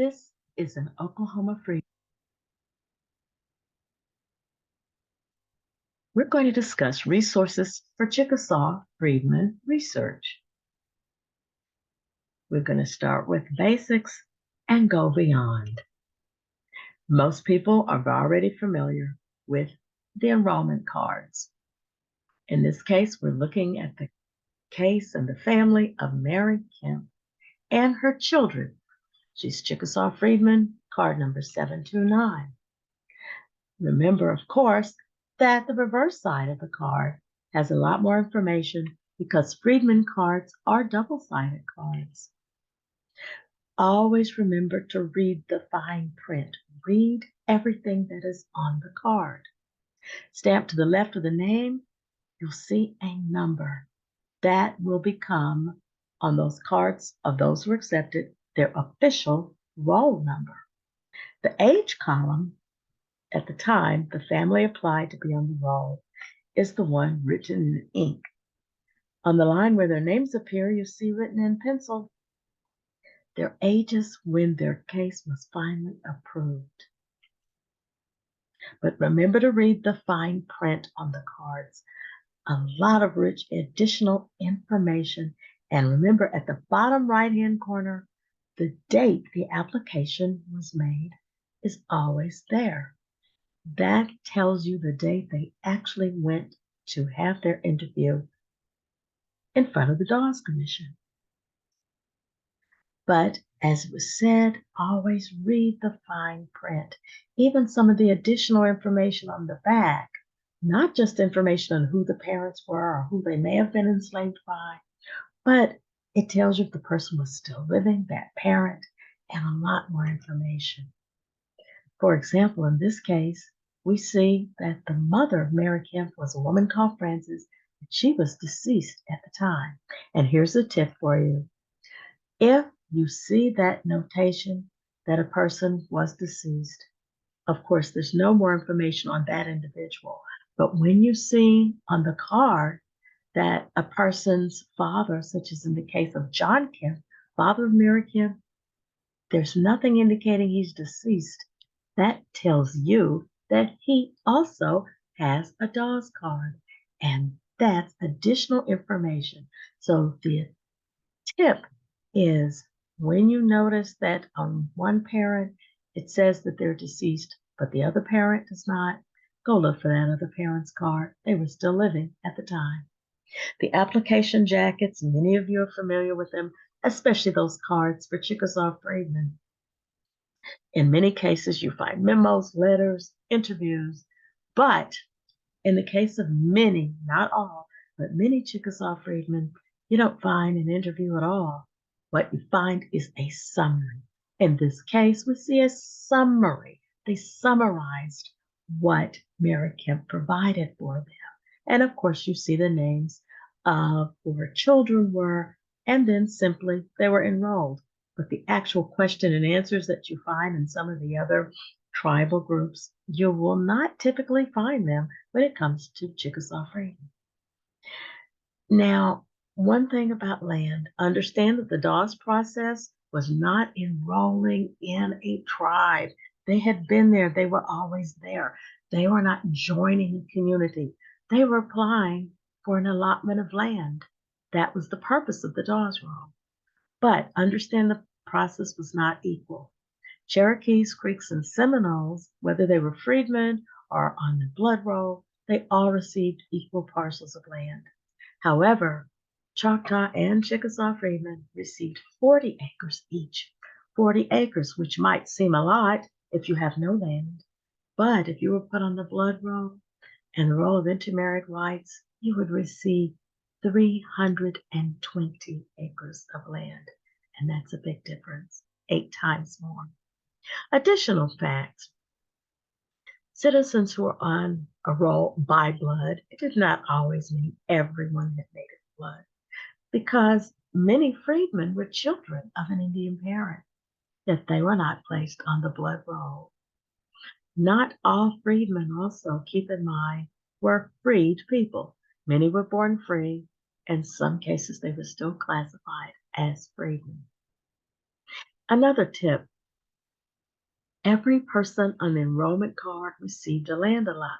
This is an Oklahoma Free. We're going to discuss resources for Chickasaw Freedmen research. We're going to start with basics and go beyond. Most people are already familiar with the enrollment cards. In this case, we're looking at the case and the family of Mary Kemp and her children. She's Chickasaw Freedmen, card number 729. Remember, of course, that the reverse side of the card has a lot more information because Freedmen cards are double-sided cards. Always remember to read the fine print. Read everything that is on the card. Stamped to the left of the name, you'll see a number. That will become, on those cards of those who are accepted, their official roll number. The age column, at the time the family applied to be on the roll, is the one written in ink. On the line where their names appear, you see written in pencil their ages when their case was finally approved. But remember to read the fine print on the cards. A lot of rich additional information. And remember, at the bottom right-hand corner, the date the application was made is always there. That tells you the date they actually went to have their interview in front of the Dawes Commission. But as it was said, always read the fine print, even some of the additional information on the back, not just information on who the parents were or who they may have been enslaved by, but it tells you if the person was still living, that parent, and a lot more information. For example, in this case, we see that the mother of Mary Kemp was a woman called Frances, and she was deceased at the time. And here's a tip for you. If you see that notation that a person was deceased, of course, there's no more information on that individual. But when you see on the card that a person's father, such as in the case of John Kemp, father of Mary Kemp, there's nothing indicating he's deceased. That tells you that he also has a Dawes card. And that's additional information. So the tip is when you notice that on one parent it says that they're deceased, but the other parent does not, go look for that other parent's card. They were still living at the time. The application jackets, many of you are familiar with them, especially those cards for Chickasaw Freedmen. In many cases, you find memos, letters, interviews, but in the case of many, not all, but many Chickasaw Freedmen, you don't find an interview at all. What you find is a summary. In this case, we see a summary. They summarized what Mary Kemp provided for them. And of course, you see the names of who her children were, and then simply they were enrolled. But the actual question and answers that you find in some of the other tribal groups, you will not typically find them when it comes to Chickasaw Freedmen. Now, one thing about land, understand that the Dawes process was not enrolling in a tribe. They had been there, they were always there. They were not joining a community. They were applying for an allotment of land. That was the purpose of the Dawes roll. But understand the process was not equal. Cherokees, Creeks, and Seminoles, whether they were freedmen or on the blood roll, they all received equal parcels of land. However, Choctaw and Chickasaw Freedmen received 40 acres each. 40 acres, which might seem a lot if you have no land, but if you were put on the blood roll and the roll of intermarried whites, you would receive 320 acres of land. And that's a big difference, 8 times more. Additional facts. Citizens who were on a roll by blood, it did not always mean everyone had native blood, because many freedmen were children of an Indian parent, yet they were not placed on the blood roll. Not all freedmen also, keep in mind, were freed people. Many were born free. In some cases, they were still classified as freedmen. Another tip, Every person on the enrollment card received a land allotment.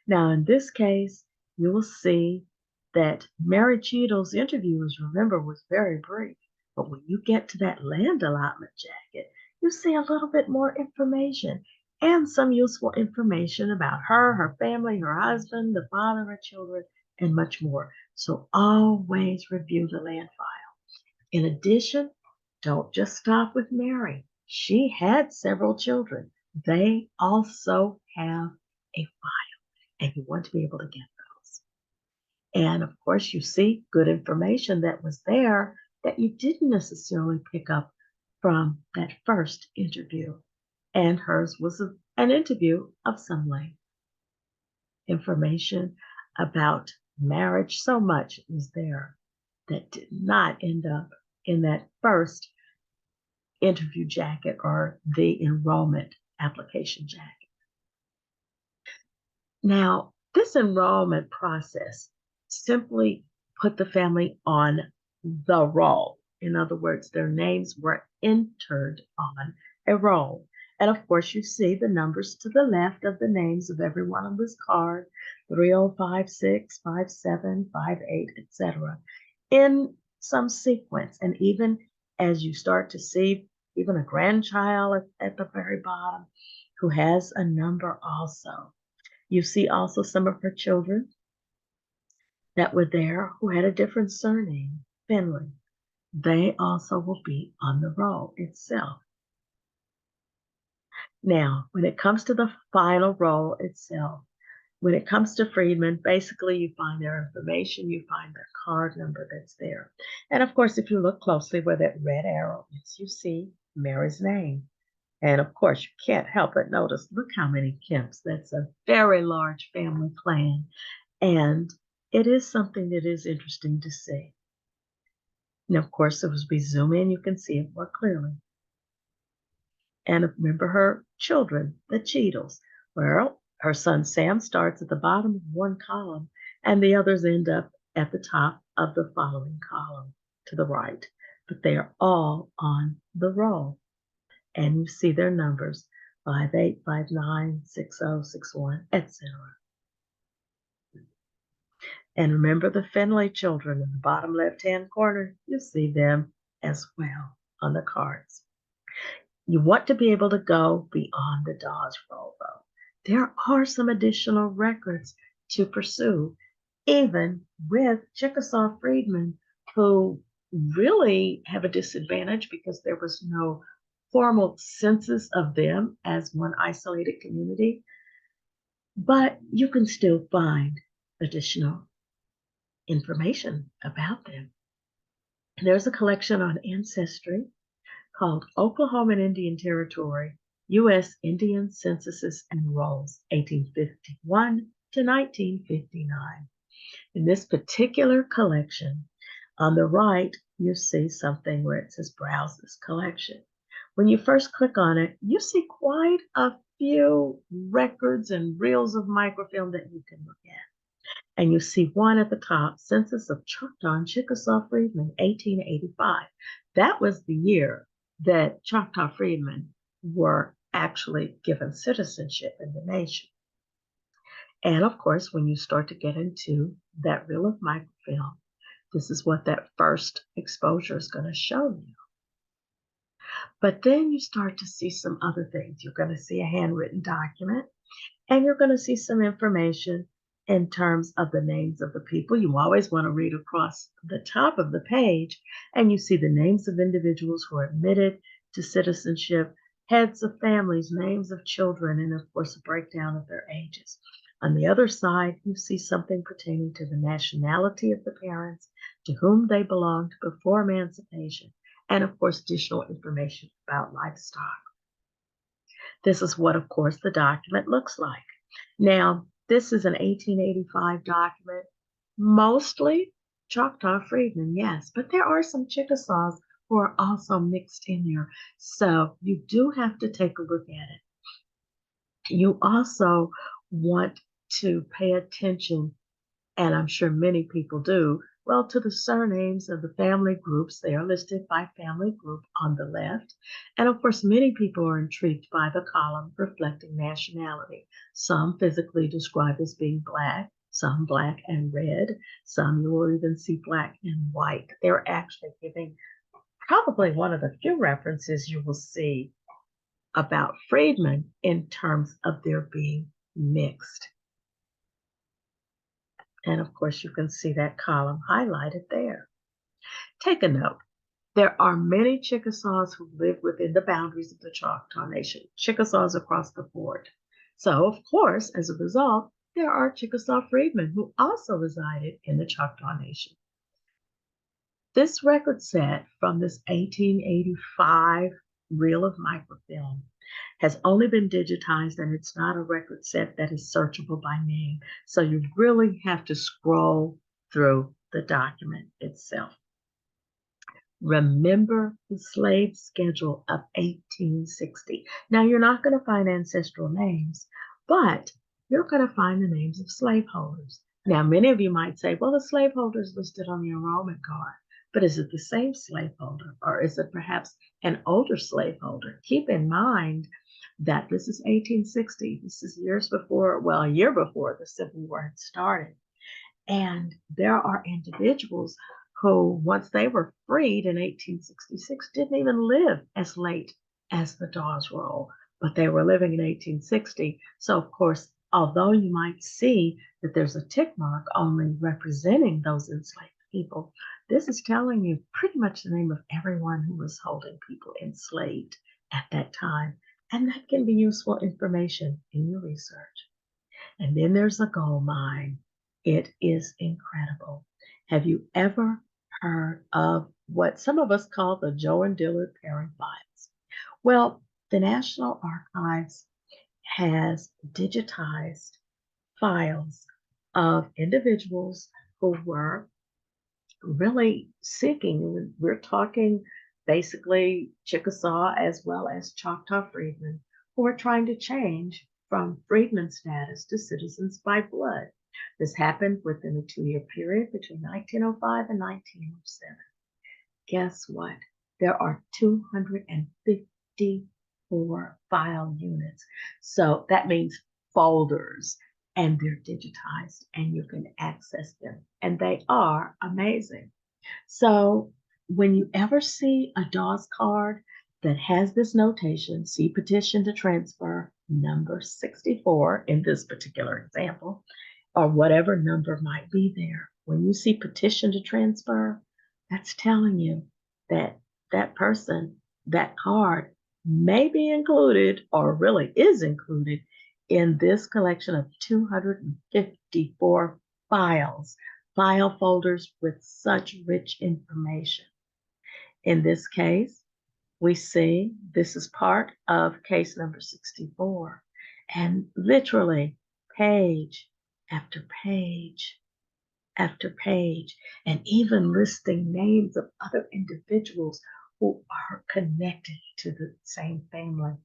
Now, in this case, you will see that Mary Cheadle's interviewers, remember, was very brief. But when you get to that land allotment jacket, you see a little bit more information and some useful information about her, her family, her husband, the father, her children, and much more. So always review the land file. In addition, don't just stop with Mary. She had several children. They also have a file, and you want to be able to get those. And of course, you see good information that was there that you didn't necessarily pick up from that first interview. And hers was an interview of some length. Information about marriage, so much was there that did not end up in that first interview jacket or the enrollment application jacket. Now, this enrollment process simply put the family on the roll. In other words, their names were entered on a roll. And of course, you see the numbers to the left of the names of everyone on this card, 3056, 57, 58, etc., in some sequence. And even as you start to see even a grandchild at the very bottom who has a number also. You see also some of her children that were there who had a different surname, Finley. They also will be on the roll itself. Now, when it comes to the final roll itself, when it comes to Freedmen, basically you find their information, you find their card number that's there. And of course, if you look closely where that red arrow is, you see Mary's name. And of course, you can't help but notice, look how many Kemps. That's a very large family clan. And it is something that is interesting to see. And of course, as we zoom in, you can see it more clearly. And remember her children, the Cheadles. Well, her son Sam starts at the bottom of one column, and the others end up at the top of the following column to the right. But they are all on the roll. And you see their numbers 58, 59, 60, 61, etc. And remember the Finley children in the bottom left-hand corner. You see them as well on the cards. You want to be able to go beyond the Dawes roll, though. There are some additional records to pursue, even with Chickasaw Freedmen, who really have a disadvantage because there was no formal census of them as one isolated community. But you can still find additional information about them. There's a collection on ancestry called Oklahoma and Indian Territory, U.S. Indian Censuses and Rolls, 1851 to 1959. In this particular collection, on the right, you see something where it says Browse this collection. When you first click on it, you see quite a few records and reels of microfilm that you can look at. And you see one at the top, Census of Choctaw and Chickasaw Freedmen, 1885. That was the year that Choctaw Freedmen were actually given citizenship in the nation. And of course, when you start to get into that reel of microfilm, this is what that first exposure is going to show you. But then you start to see some other things. You're going to see a handwritten document, and you're going to see some information in terms of the names of the people. You always want to read across the top of the page, and you see the names of individuals who are admitted to citizenship, heads of families, names of children, and of course, a breakdown of their ages. On the other side, you see something pertaining to the nationality of the parents, to whom they belonged before emancipation, and of course, additional information about livestock. This is what, of course, the document looks like. Now, this is an 1885 document, mostly Choctaw Freedmen, yes, but there are some Chickasaws who are also mixed in there. So you do have to take a look at it. You also want to pay attention, and I'm sure many people do, Well, to the surnames of the family groups, they are listed by family group on the left. And of course, many people are intrigued by the column reflecting nationality. Some physically described as being black, some black and red, some you will even see black and white. They're actually giving probably one of the few references you will see about freedmen in terms of their being mixed. And of course, you can see that column highlighted there. Take a note. There are many Chickasaws who live within the boundaries of the Choctaw Nation, Chickasaws across the board. So, of course, as a result, there are Chickasaw Freedmen who also resided in the Choctaw Nation. This record set from this 1885 reel of microfilm has only been digitized, and it's not a record set that is searchable by name. So you really have to scroll through the document itself. Remember the slave schedule of 1860. Now, you're not going to find ancestral names, but you're going to find the names of slaveholders. Now, many of you might say, well, the slaveholders listed on the enrollment card, but is it the same slaveholder, or is it perhaps an older slaveholder? Keep in mind that this is 1860. This is years before, well, a year before the Civil War had started. And there are individuals who, once they were freed in 1866, didn't even live as late as the Dawes roll, but they were living in 1860. So, of course, although you might see that there's a tick mark only representing those enslaved people, this is telling you pretty much the name of everyone who was holding people enslaved at that time. And that can be useful information in your research. And then there's a gold mine. It is incredible. Have you ever heard of what some of us call the Joe and Dillard Perry files? Well, the National Archives has digitized files of individuals who were really seeking. We're talking basically Chickasaw as well as Choctaw Freedmen who are trying to change from freedmen status to citizens by blood. This happened within a 2-year period between 1905 and 1907. Guess what? There are 254 file units. So that means folders, and they're digitized and you can access them. And they are amazing. So when you ever see a Dawes card that has this notation, see petition to transfer number 64 in this particular example, or whatever number might be there. When you see petition to transfer, that's telling you that that person, that card may be included or really is included in this collection of 254 files, file folders with such rich information. In this case, we see this is part of case number 64, and literally page after page after page, and even listing names of other individuals who are connected to the same family.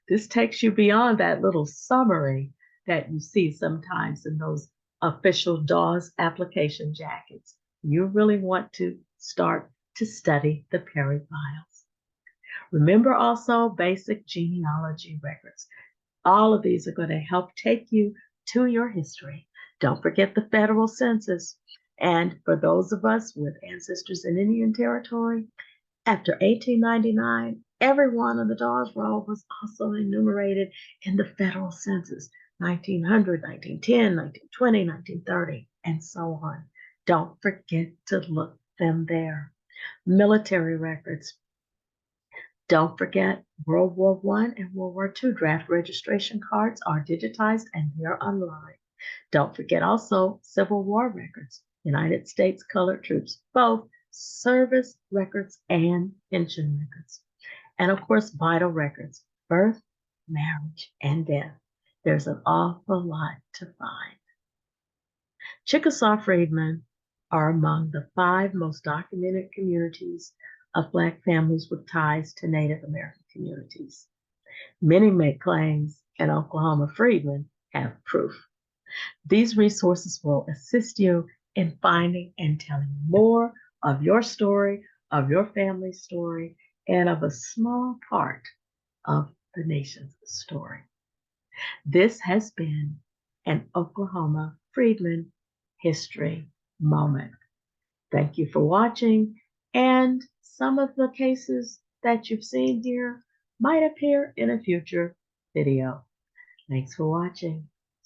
This takes you beyond that little summary that you see sometimes in those official Dawes application jackets. You really want to start to study the Perry files. Remember also basic genealogy records. All of these are going to help take you to your history. Don't forget the federal census. And for those of us with ancestors in Indian Territory, after 1899, everyone on the Dawes roll was also enumerated in the federal census, 1900, 1910, 1920, 1930, and so on. Don't forget to look them there. Military records. Don't forget World War I and World War II draft registration cards are digitized and they're online. Don't forget also Civil War records, United States colored troops, both service records and pension records. And of course, vital records, birth, marriage, and death. There's an awful lot to find. Chickasaw Freedmen are among the 5 most documented communities of Black families with ties to Native American communities. Many make claims, and Oklahoma Freedmen have proof. These resources will assist you in finding and telling more of your story, of your family's story, and of a small part of the nation's story. This has been an Oklahoma Freedmen History Moment. Thank you for watching, and some of the cases that you've seen here might appear in a future video. Thanks for watching.